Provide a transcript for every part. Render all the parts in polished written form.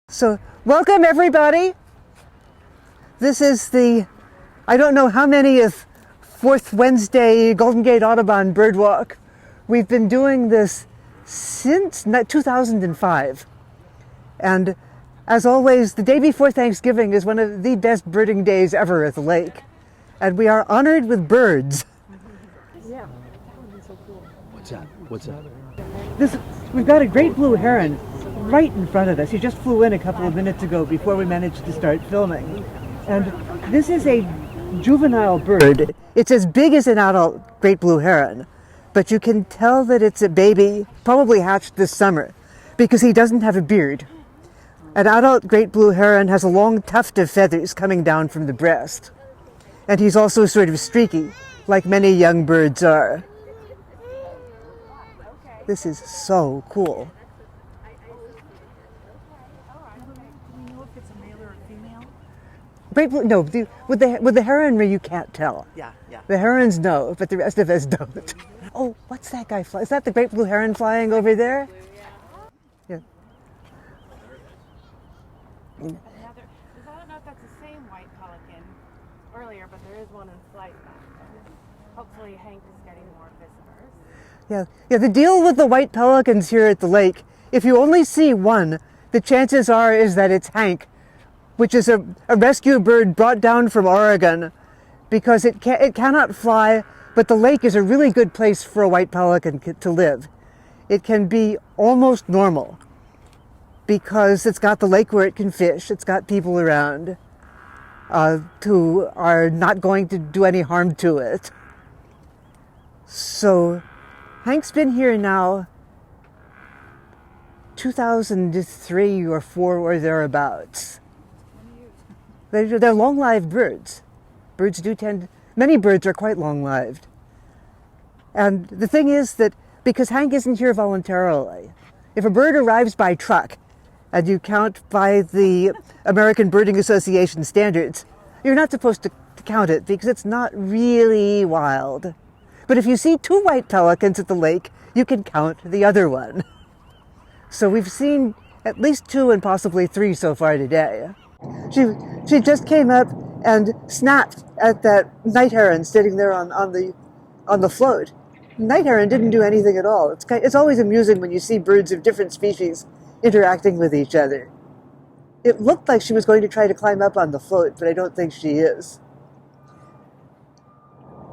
So, welcome everybody. This is I don't know how many of fourth Wednesday Golden Gate Audubon bird walk. We've been doing this since 2005. And as always, the day before Thanksgiving is one of the best birding days ever at the lake. And we are honored with birds. Yeah, that would be so cool. What's that? We've got a great blue heron right in front of us. He just flew in a couple of minutes ago before we managed to start filming. And this is a juvenile bird. It's as big as an adult great blue heron, but you can tell that it's a baby, probably hatched this summer, because he doesn't have a beard. An adult great blue heron has a long tuft of feathers coming down from the breast. And he's also sort of streaky, like many young birds are. This is so cool. Great blue, no, with the heronry you can't tell. Yeah. The herons know, but the rest of us don't. Oh, what's that guy flying? Is that the great blue heron flying over there? Yeah. I don't know if that's the same white pelican earlier, but there is one in flight back there. Hopefully Hank is getting more visitors. Yeah. The deal with the white pelicans here at the lake, if you only see one, the chances are is that it's Hank, which is a rescue bird brought down from Oregon because it cannot fly, but the lake is a really good place for a white pelican to live. It can be almost normal because it's got the lake where it can fish. It's got people around who are not going to do any harm to it. So Hank's been here now 2003 or 4 or thereabouts. They're long-lived birds. Many birds are quite long-lived. And the thing is that because Hank isn't here voluntarily, if a bird arrives by truck and you count by the American Birding Association standards, you're not supposed to count it because it's not really wild. But if you see 2 white pelicans at the lake, you can count the other one. So we've seen at least 2 and possibly 3 so far today. She just came up and snapped at that night heron sitting there on the float. Night heron didn't do anything at all. It's always amusing when you see birds of different species interacting with each other. It looked like she was going to try to climb up on the float, but I don't think she is.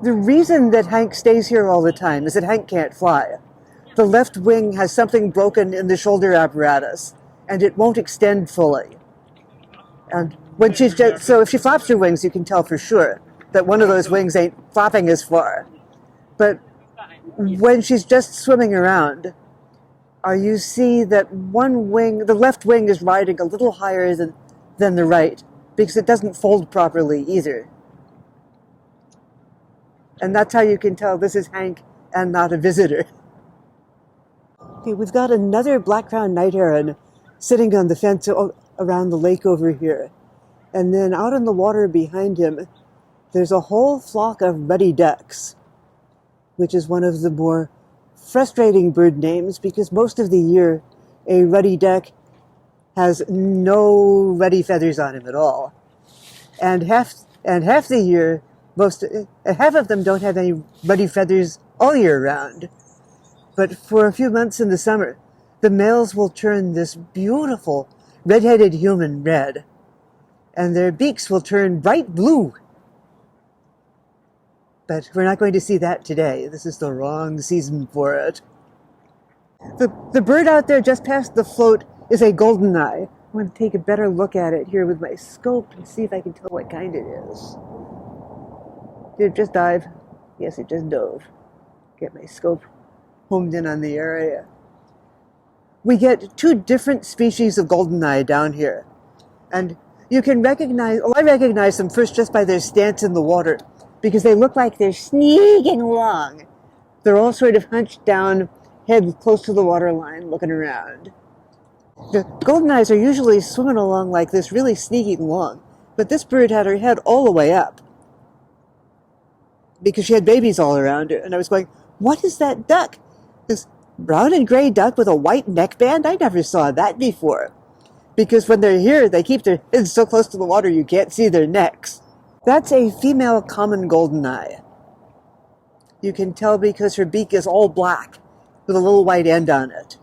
The reason that Hank stays here all the time is that Hank can't fly. The left wing has something broken in the shoulder apparatus, and it won't extend fully. And so if she flaps her wings, you can tell for sure that one of those wings ain't flapping as far. But when she's just swimming around, you see that one wing, the left wing, is riding a little higher than the right because it doesn't fold properly either. And that's how you can tell this is Hank and not a visitor. Okay, we've got another black-crowned night heron sitting on the fence around the lake over here. And then out on the water behind him, there's a whole flock of ruddy ducks, which is one of the more frustrating bird names because most of the year a ruddy duck has no ruddy feathers on him at all. And half the year, half of them don't have any ruddy feathers all year round. But for a few months in the summer, the males will turn this beautiful red-headed human red, and their beaks will turn bright blue. But we're not going to see that today. This is the wrong season for it. The bird out there just past the float is a goldeneye. I'm going to take a better look at it here with my scope and see if I can tell what kind it is. Did it just dive? Yes, it just dove. Get my scope homed in on the area. We get 2 different species of goldeneye down here. And you can I recognize them first just by their stance in the water, because they look like they're sneaking along. They're all sort of hunched down, head close to the waterline, looking around. The goldeneyes are usually swimming along like this, really sneaking along. But this bird had her head all the way up, because she had babies all around her. And I was going, what is that duck? This brown and gray duck with a white neckband? I never saw that before. because when they're here, they keep their heads so close to the water you can't see their necks. That's a female common goldeneye. You can tell because her beak is all black with a little white end on it.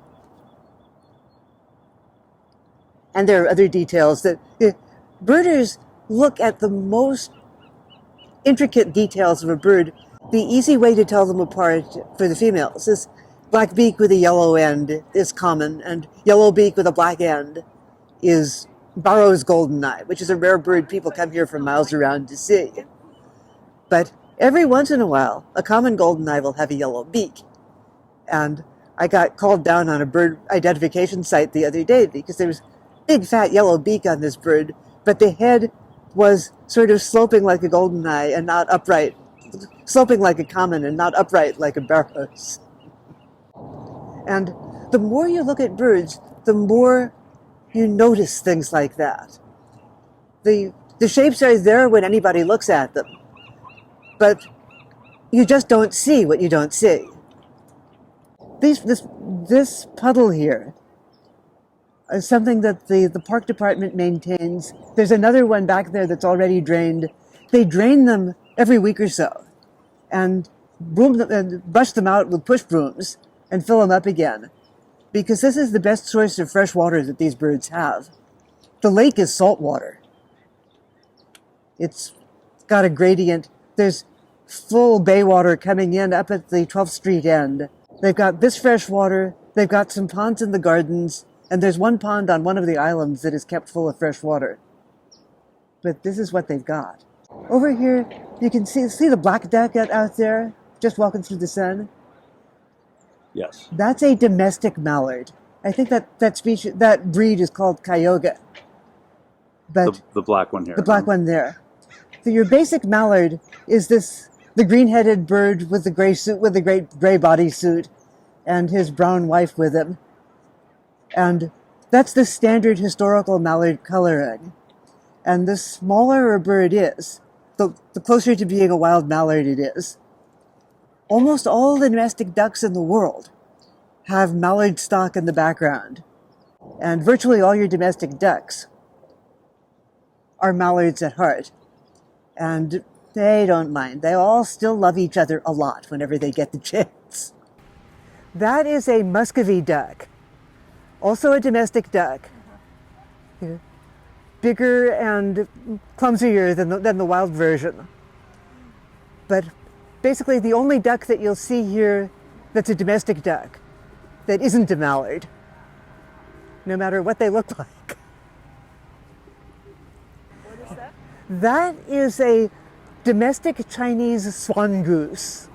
And there are other details that birders look at the most intricate details of a bird. The easy way to tell them apart for the females is black beak with a yellow end is common, and yellow beak with a black end is Barrow's goldeneye, which is a rare bird people come here from miles around to see. But every once in a while, a common goldeneye will have a yellow beak. And I got called down on a bird identification site the other day because there was big fat yellow beak on this bird, but the head was sort of sloping like a goldeneye and not upright, sloping like a common and not upright like a Barrow's. And the more you look at birds, the more you notice things like that. The shapes are there when anybody looks at them, but you just don't see what you don't see. This puddle here is something that the park department maintains. There's another one back there that's already drained. They drain them every week or so and broom them and brush them out with push brooms and fill them up again, because this is the best source of fresh water that these birds have. The lake is salt water. It's got a gradient. There's full bay water coming in up at the 12th Street end. They've got this fresh water. They've got some ponds in the gardens, and there's one pond on one of the islands that is kept full of fresh water. But this is what they've got. Over here, you can see the black duck out there, just walking through the sun. Yes. That's a domestic mallard. I think that breed is called Cayuga. But The black one here. the black one there. So your basic mallard is the green-headed bird with the gray suit, with the great gray bodysuit, and his brown wife with him. And that's the standard historical mallard coloring. And the smaller a bird is, the closer to being a wild mallard it is. Almost all the domestic ducks in the world have mallard stock in the background. And virtually all your domestic ducks are mallards at heart. And they don't mind. They all still love each other a lot whenever they get the chance. That is a Muscovy duck, also a domestic duck. Yeah. Bigger and clumsier than the wild version. But basically the only duck that you'll see here that's a domestic duck that isn't a mallard, no matter what they look like. What is that? That is a domestic Chinese swan goose.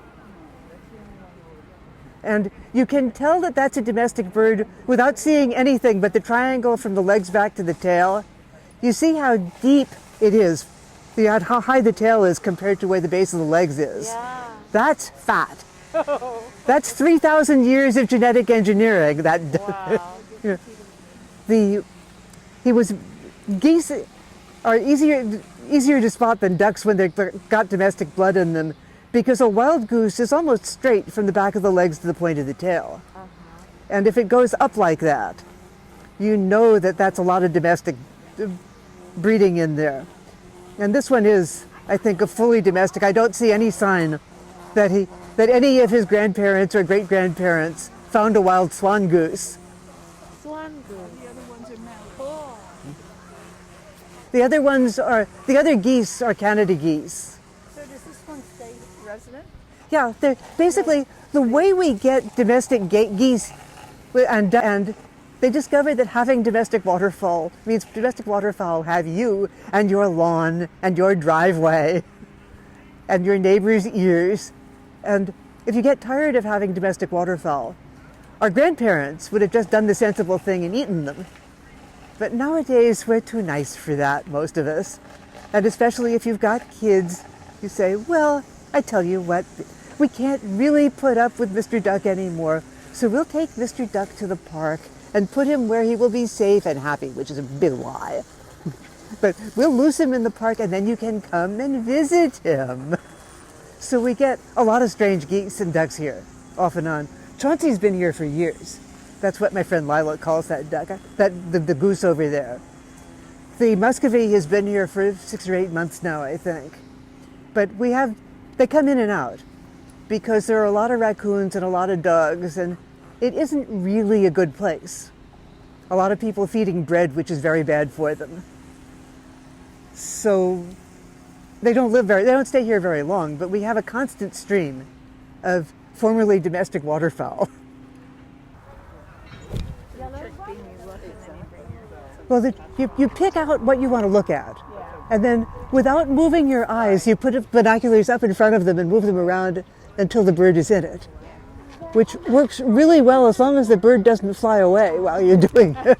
And you can tell that that's a domestic bird without seeing anything but the triangle from the legs back to the tail. You see how deep it is, how high the tail is compared to where the base of the legs is. Yeah. That's fat. That's 3,000 years of genetic engineering. Wow. Geese are easier to spot than ducks when they've got domestic blood in them, because a wild goose is almost straight from the back of the legs to the point of the tail. And if it goes up like that, you know that that's a lot of domestic breeding in there. And this one is, I think, a fully domestic. I don't see any sign that any of his grandparents or great-grandparents found a wild swan goose. Swan goose. The other ones are male. Cool. The other geese are Canada geese. So does this one stay resident? Yeah, they're basically the way we get domestic geese, and they discovered that having domestic waterfowl means domestic waterfowl have you and your lawn and your driveway and your neighbor's ears. And if you get tired of having domestic waterfowl, our grandparents would have just done the sensible thing and eaten them. But nowadays, we're too nice for that, most of us. And especially if you've got kids, you say, well, I tell you what, we can't really put up with Mr. Duck anymore, so we'll take Mr. Duck to the park and put him where he will be safe and happy, which is a big lie. But we'll loose him in the park and then you can come and visit him. So we get a lot of strange geese and ducks here, off and on. Chauncey's been here for years. That's what my friend Lila calls that duck, the goose over there. The Muscovy has been here for 6 or 8 months now, I think. But they come in and out because there are a lot of raccoons and a lot of dogs, and it isn't really a good place. A lot of people feeding bread, which is very bad for them. So they don't stay here very long, but we have a constant stream of formerly domestic waterfowl. Well, you pick out what you want to look at, and then without moving your eyes, you put binoculars up in front of them and move them around until the bird is in it, which works really well as long as the bird doesn't fly away while you're doing it.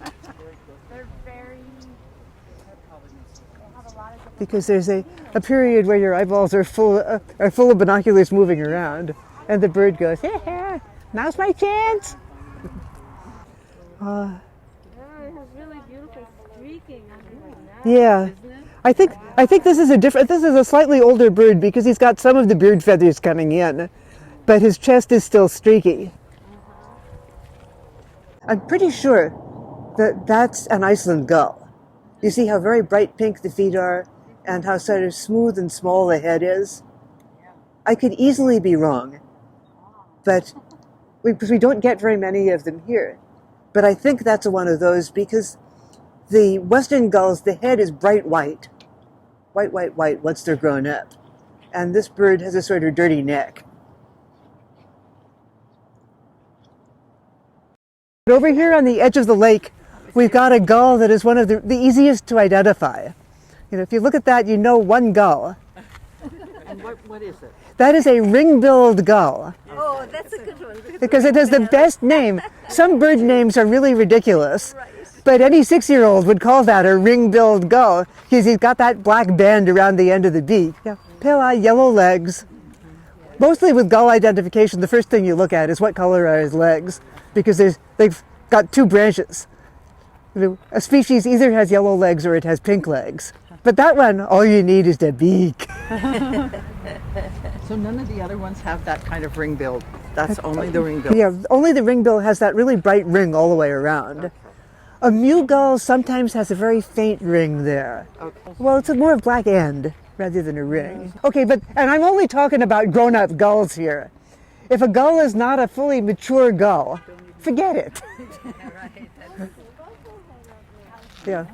Because there's a period where your eyeballs are full of binoculars moving around, and the bird goes, "Yeah, now's my chance." It has really beautiful streaking under the neck. Yeah, I think this is a slightly older bird because he's got some of the beard feathers coming in, but his chest is still streaky. I'm pretty sure that that's an Iceland gull. You see how very bright pink the feet are, and how sort of smooth and small the head is. I could easily be wrong, but because we don't get very many of them here. But I think that's one of those because the western gulls, the head is bright white. White once they're grown up. And this bird has a sort of dirty neck. Over here on the edge of the lake, we've got a gull that is one of the easiest to identify. You know, if you look at that, you know one gull. And what is it? That is a ring-billed gull. Oh, that's a good one. Because it has the best name. Some bird names are really ridiculous, Right. but any 6-year-old would call that a ring-billed gull because he's got that black band around the end of the beak. Yeah. Pale eye, yellow legs. Mostly with gull identification, the first thing you look at is what color are his legs, because they've got 2 branches. A species either has yellow legs or it has pink legs. But that one, all you need is the beak. So none of the other ones have that kind of ring bill. That's only the ring bill. Yeah, only the ringbill has that really bright ring all the way around. A mew gull sometimes has a very faint ring there. Okay. Well, it's more of black end rather than a ring. Okay, and I'm only talking about grown-up gulls here. If a gull is not a fully mature gull, forget it. Yeah.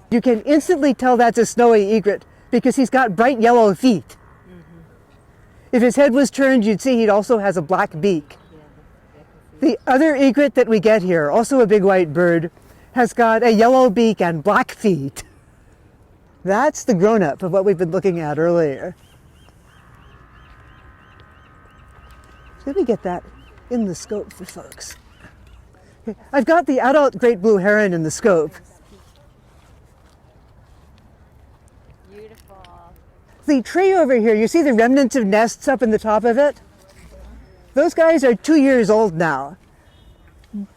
You can instantly tell that's a snowy egret because he's got bright yellow feet. If his head was turned, you'd see he also has a black beak. The other egret that we get here, also a big white bird, has got a yellow beak and black feet. That's the grown-up of what we've been looking at earlier. Let me get that in the scope for folks. Okay, I've got the adult great blue heron in the scope. The tree over here, you see the remnants of nests up in the top of it? Those guys are 2 years old now.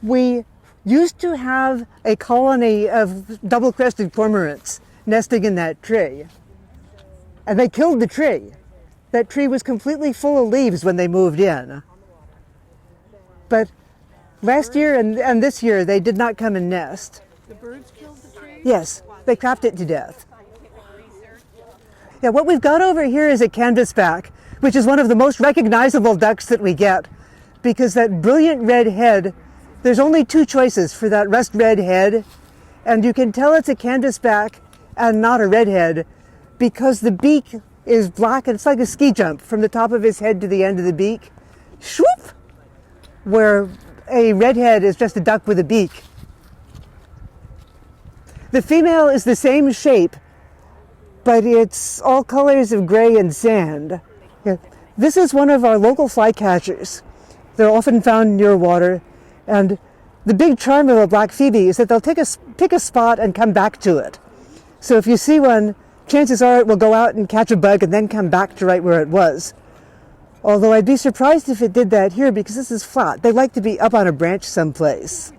We used to have a colony of double-crested cormorants nesting in that tree. And they killed the tree. That tree was completely full of leaves when they moved in. But last year and this year, they did not come and nest. The birds killed the tree? Yes, they crapped it to death. Yeah, what we've got over here is a canvasback, which is one of the most recognizable ducks that we get, because that brilliant red head, there's only 2 choices for that rust red head, and you can tell it's a canvasback and not a redhead because the beak is black and it's like a ski jump from the top of his head to the end of the beak. Swoop! Where a redhead is just a duck with a beak. The female is the same shape, but it's all colors of gray and sand. Yeah. This is one of our local flycatchers. They're often found near water, and the big charm of a black phoebe is that they'll pick a spot and come back to it. So if you see one, chances are it will go out and catch a bug and then come back to right where it was. Although I'd be surprised if it did that here because this is flat. They like to be up on a branch someplace.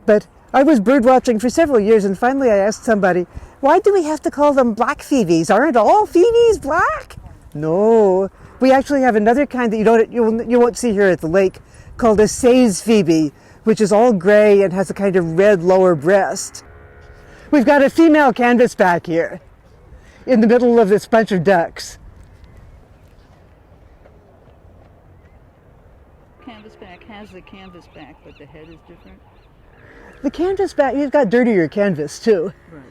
But I was bird watching for several years, and finally I asked somebody, why do we have to call them black phoebes? Aren't all phoebes black? No, we actually have another kind that you won't see here at the lake called a Say's phoebe, which is all gray and has a kind of red lower breast. We've got a female canvasback here in the middle of this bunch of ducks. Canvasback has the canvasback, but the head is different. The canvasback, you've got dirtier canvas too. Right.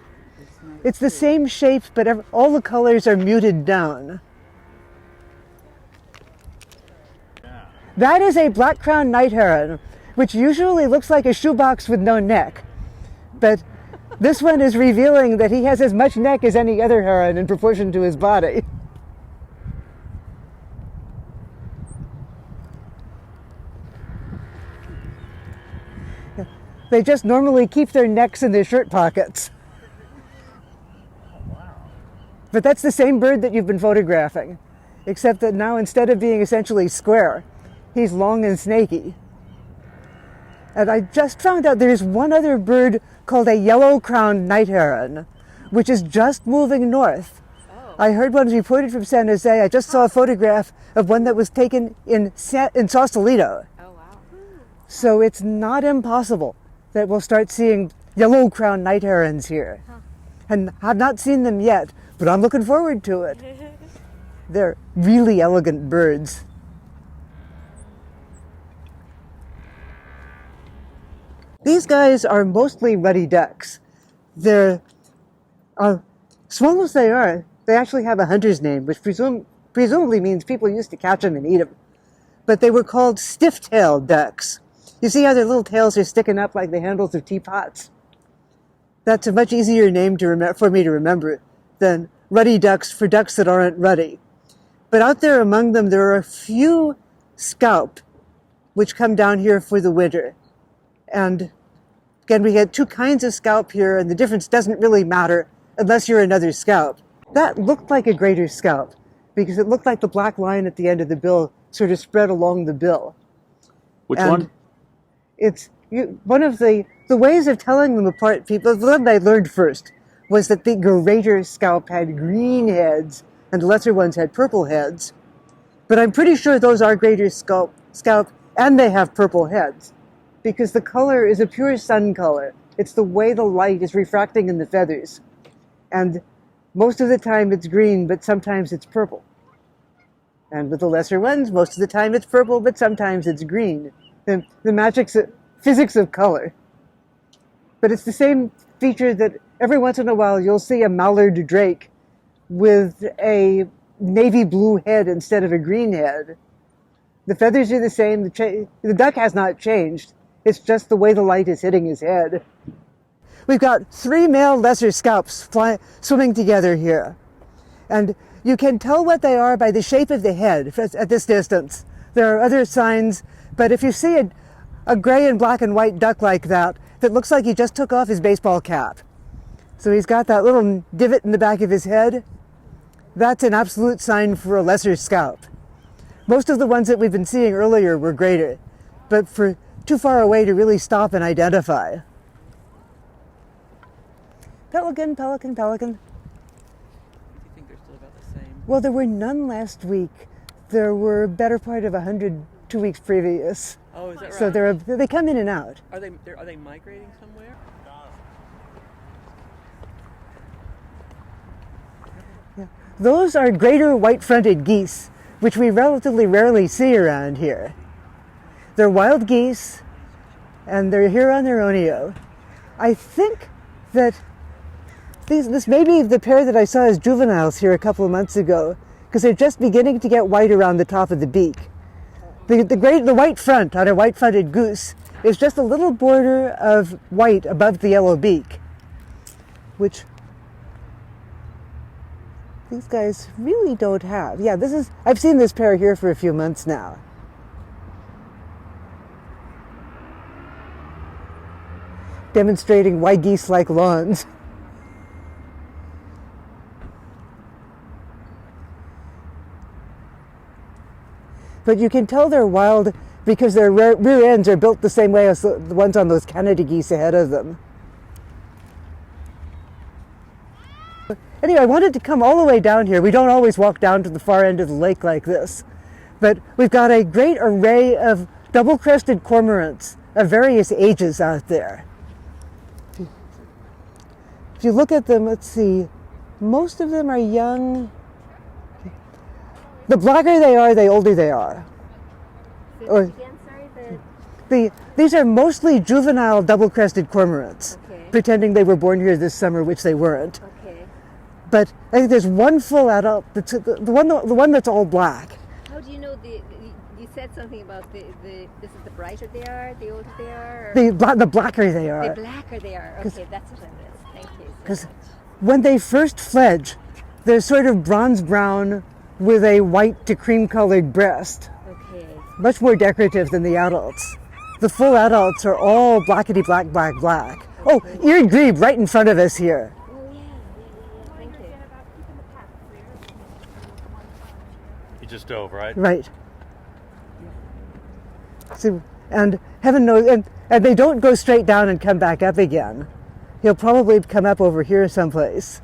It's the same shape, but all the colors are muted down. That is a black-crowned night heron, which usually looks like a shoebox with no neck. But this one is revealing that he has as much neck as any other heron in proportion to his body. They just normally keep their necks in their shirt pockets. But that's the same bird that you've been photographing, except that now instead of being essentially square, he's long and snaky. And I just found out there's one other bird called a yellow-crowned night heron, which is just moving north. Oh. I heard one reported from San Jose. I just saw a photograph of one that was taken in Sausalito. Oh, wow. So it's not impossible that we'll start seeing yellow-crowned night herons here. Huh. And I've not seen them yet, but I'm looking forward to it. They're really elegant birds. These guys are mostly ruddy ducks. They're, small as they are, they actually have a hunter's name, which presumably means people used to catch them and eat them. But they were called stiff-tailed ducks. You see how their little tails are sticking up like the handles of teapots? That's a much easier name for me to remember than ruddy ducks for ducks that aren't ruddy. But out there among them, there are a few scaup, which come down here for the winter. And again, we get two kinds of scaup here, and the difference doesn't really matter unless you're another scaup. That looked like a greater scaup because it looked like the black line at the end of the bill sort of spread along the bill. Which one? It's one of the ways of telling them apart. The one I learned first was that the greater scaup had green heads and the lesser ones had purple heads. But I'm pretty sure those are greater scaup and they have purple heads because the color is a pure sun color. It's the way the light is refracting in the feathers. And most of the time it's green, but sometimes it's purple. And with the lesser ones, most of the time it's purple, but sometimes it's green. The physics of color. But it's the same feature that every once in a while you'll see a mallard drake with a navy blue head instead of a green head. The feathers are the same. The duck has not changed. It's just the way the light is hitting his head. We've got three male lesser scaups swimming together here. And you can tell what they are by the shape of the head at this distance. There are other signs, but if you see a gray and black and white duck like that looks like he just took off his baseball cap. So he's got that little divot in the back of his head. That's an absolute sign for a lesser scaup. Most of the ones that we've been seeing earlier were greater, but for too far away to really stop and identify. Pelican, pelican, pelican. Do you think they're still about the same? Well, there were none last week. There were a better part of 100 2 weeks previous. Oh, is that right? So they come in and out. Are they migrating somewhere? Yeah. Those are greater white-fronted geese, which we relatively rarely see around here. They're wild geese, and they're here on their ownio. I think that this may be the pair that I saw as juveniles here a couple of months ago, because they're just beginning to get white around the top of the beak. The white front on a white-fronted goose is just a little border of white above the yellow beak, which these guys really don't have. Yeah, I've seen this pair here for a few months now. Demonstrating why geese like lawns. But you can tell they're wild because their rear ends are built the same way as the ones on those Canada geese ahead of them. Anyway, I wanted to come all the way down here. We don't always walk down to the far end of the lake like this. But we've got a great array of double-crested cormorants of various ages out there. If you look at them, let's see, most of them are young. The blacker they are, the older they are. Or, Again, sorry, these are mostly juvenile double-crested cormorants, Okay. pretending they were born here this summer, which they weren't. okay. But I think there's one full adult, the one that's all black. How do you know you said something about this is the brighter they are, the older they are? Or The blacker they are. the blacker they are. Okay, that's what I missed. Thank you. so Because much. when they first fledge, they're sort of bronze brown with a white to cream colored breast, Okay. much more decorative than the adults. The full adults are all blackety black, black, black. Oh, eared grebe right in front of us here. Oh yeah. Thank you. He just dove, right? Right. So, and heaven knows, and they don't go straight down and come back up again. He'll probably come up over here someplace.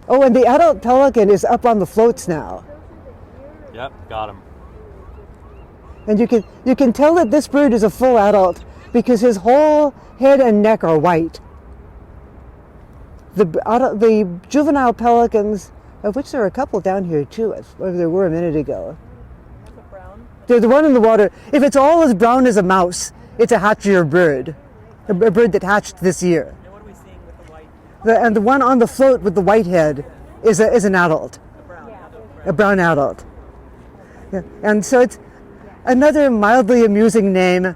Oh, and the adult pelican is up on the floats now. Yep, got him. And you can tell that this bird is a full adult because his whole head and neck are white. The juvenile pelicans, of which there are a couple down here too, or there were a minute ago. They're the one in the water. If it's all as brown as a mouse, it's a hatchier bird, a bird that hatched this year. Now what are we seeing with the white? And the one on the float with the white head is an adult, a brown adult. Yeah. And so it's another mildly amusing name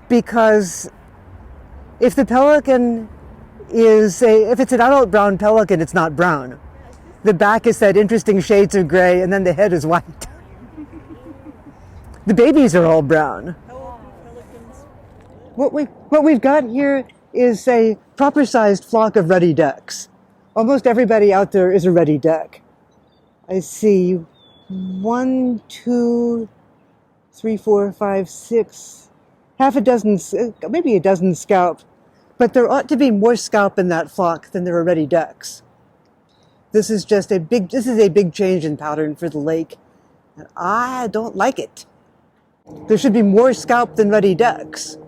because if the pelican if it's an adult brown pelican, it's not brown. The back is that interesting shades of gray, and then the head is white. The babies are all brown. How old do pelicans? What we've got here is a proper-sized flock of ruddy ducks. Almost everybody out there is a ruddy duck. I see 1, 2, 3, 4, 5, 6, half a dozen, maybe a dozen scaup. But there ought to be more scaup in that flock than there are ruddy ducks. This is a big change in pattern for the lake, and I don't like it. There should be more scaup than ruddy ducks.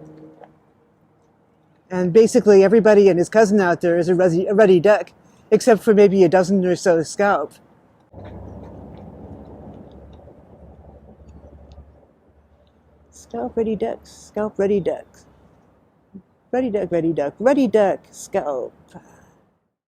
And basically everybody and his cousin out there is a ruddy duck, except for maybe a dozen or so scaup. Scaup, ruddy ducks, scaup, ruddy ducks. Ruddy duck, scaup.